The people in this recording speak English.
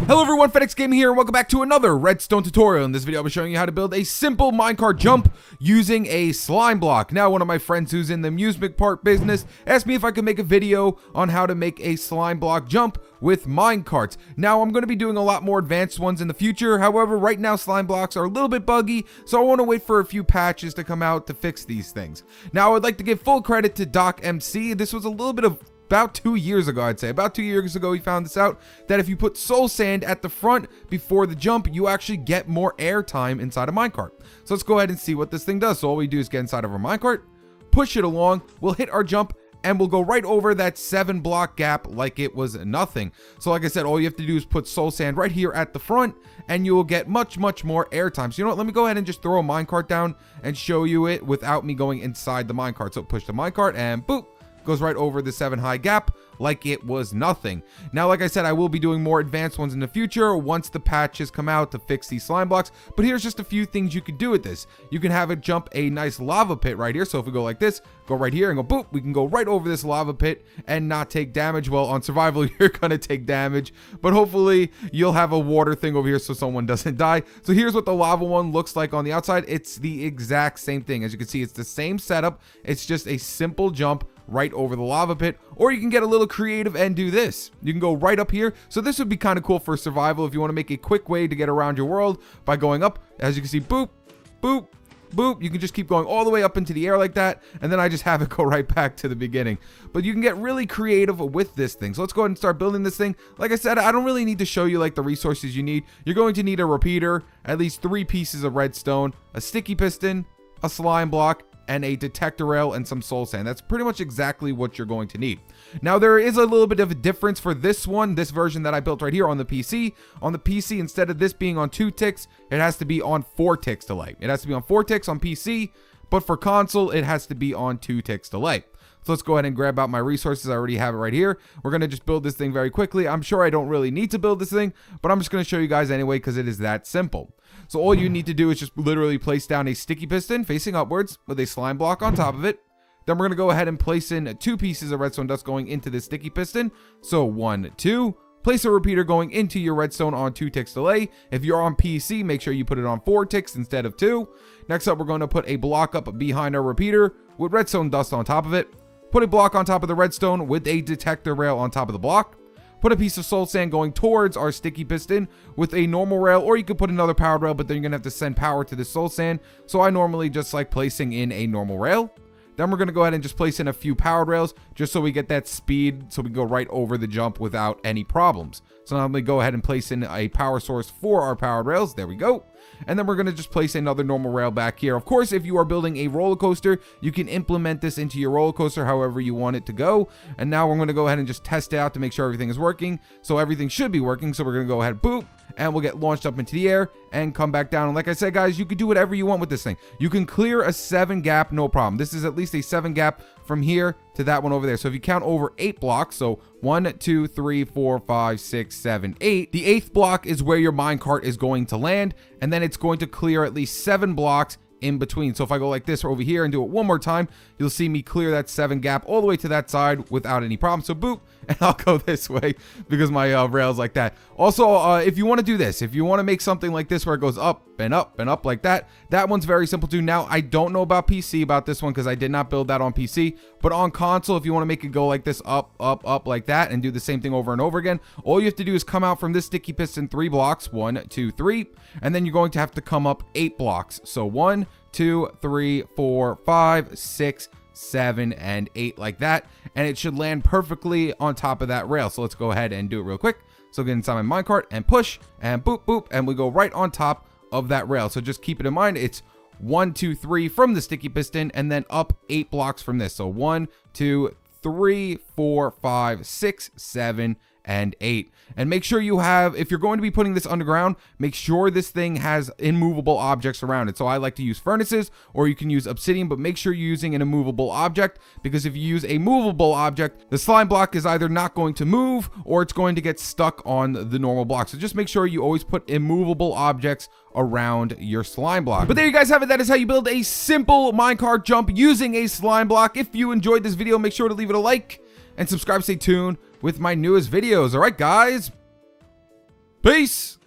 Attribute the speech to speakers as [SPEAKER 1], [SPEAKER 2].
[SPEAKER 1] Hello everyone, FedEx Gaming here, and welcome back to another Redstone tutorial. In this video, I'll be showing you how to build a simple minecart jump using a slime block. Now, one of my friends who's in the amusement park business asked me if I could make a video on how to make a slime block jump with minecarts. Now, I'm going to be doing a lot more advanced ones in the future. However, right now, slime blocks are a little bit buggy, so I want to wait for a few patches to come out to fix these things. Now, I would like to give full credit to Doc MC. This was a little bit of about 2 years ago, I'd say. About 2 years ago, he found this out, that if you put soul sand at the front before the jump, you actually get more air time inside a minecart. So let's go ahead and see what this thing does. So all we do is get inside of our minecart, push it along, we'll hit our jump, and we'll go right over that 7 block gap like it was nothing. So like I said, all you have to do is put soul sand right here at the front, and you will get much more air time. So you know what, let me go ahead and just throw a minecart down and show you it without me going inside the minecart. So push the minecart, and boop, goes right over the 7 high gap like it was nothing. Now, like I said, I will be doing more advanced ones in the future once the patches come out to fix these slime blocks, but here's just a few things you could do with this. You can have it jump a nice lava pit right here. So if we go like this, go right here and go boop, we can go right over this lava pit and not take damage. Well, on survival, you're gonna take damage, but hopefully you'll have a water thing over here so someone doesn't die. So here's what the lava one looks like on the outside. It's the exact same thing. As you can see, it's the same setup. It's just a simple jump right over the lava pit. Or you can get a little creative and do this. You can go right up here. So this would be kind of cool for survival if you want to make a quick way to get around your world by going up. As you can see, boop, boop, boop. You can just keep going all the way up into the air like that, and then I just have it go right back to the beginning. But you can get really creative with this thing. So let's go ahead and start building this thing. Like I said, I don't really need to show you like the resources you need. You're going to need a repeater, at least 3 pieces of redstone, a sticky piston, a slime block, and a detector rail and some soul sand. That's pretty much exactly what you're going to need. Now, there is a little bit of a difference for this one, this version that I built right here on the PC. On the PC, instead of this being on 2 ticks, it has to be on 4 ticks delay. It has to be on 4 ticks on PC, but for console, it has to be on 2 ticks delay. So let's go ahead and grab out my resources. I already have it right here. We're going to just build this thing very quickly. I'm sure I don't really need to build this thing, but I'm just going to show you guys anyway because it is that simple. So all you need to do is just literally place down a sticky piston facing upwards with a slime block on top of it. Then we're going to go ahead and place in 2 pieces of redstone dust going into the sticky piston. So 1, 2. Place a repeater going into your redstone on 2 ticks delay. If you're on PC, make sure you put it on 4 ticks instead of 2. Next up, we're going to put a block up behind our repeater with redstone dust on top of it. Put a block on top of the redstone with a detector rail on top of the block. Put a piece of soul sand going towards our sticky piston with a normal rail, or you could put another powered rail, but then you're going to have to send power to the soul sand. So I normally just like placing in a normal rail. Then we're going to go ahead and just place in a few powered rails just so we get that speed so we go right over the jump without any problems. So now I'm going to go ahead and place in a power source for our powered rails. There we go. And then we're going to just place another normal rail back here. Of course, if you are building a roller coaster, you can implement this into your roller coaster however you want it to go. And now we're going to go ahead and just test it out to make sure everything is working. So everything should be working. So we're going to go ahead, boop, and we'll get launched up into the air and come back down. And like I said, guys, you can do whatever you want with this thing. You can clear a 7 gap, no problem. This is at least a 7 gap from here to that one over there. So if you count over 8 blocks, so 1, 2, 3, 4, 5, 6, 7, 8. The 8th block is where your minecart is going to land, and then it's going to clear at least 7 blocks in between. So if I go like this over here and do it one more time, you'll see me clear that 7 gap all the way to that side without any problem. So boop, and I'll go this way because my rail's like that. Also, if you want to do this, if you want to make something like this where it goes up and up and up like that, that one's very simple too. Now, I don't know about PC about this one because I did not build that on PC, but on console, if you want to make it go like this, up, up, up like that, and do the same thing over and over again, all you have to do is come out from this sticky piston 3 blocks, 1, 2, 3, and then you're going to have to come up 8 blocks. So 1, 2, 3, 4, 5, 6, 7, and 8 like that, and it should land perfectly on top of that rail. So let's go ahead and do it real quick. So get inside my minecart and push and boop, boop, and we go right on top of that rail. So just keep it in mind, it's 1, 2, 3 from the sticky piston and then up 8 blocks from this. So 1, 2, 3, 4, 5, 6, 7, and 8. And make sure you have, if you're going to be putting this underground, make sure this thing has immovable objects around it. So I like to use furnaces, or you can use obsidian, but make sure you're using an immovable object, because if you use a movable object, the slime block is either not going to move or it's going to get stuck on the normal block. So just make sure you always put immovable objects around your slime block. But there you guys have it. That is how you build a simple minecart jump using a slime block. If you enjoyed this video, make sure to leave it a like. and subscribe, stay tuned with my newest videos. All right, guys. Peace.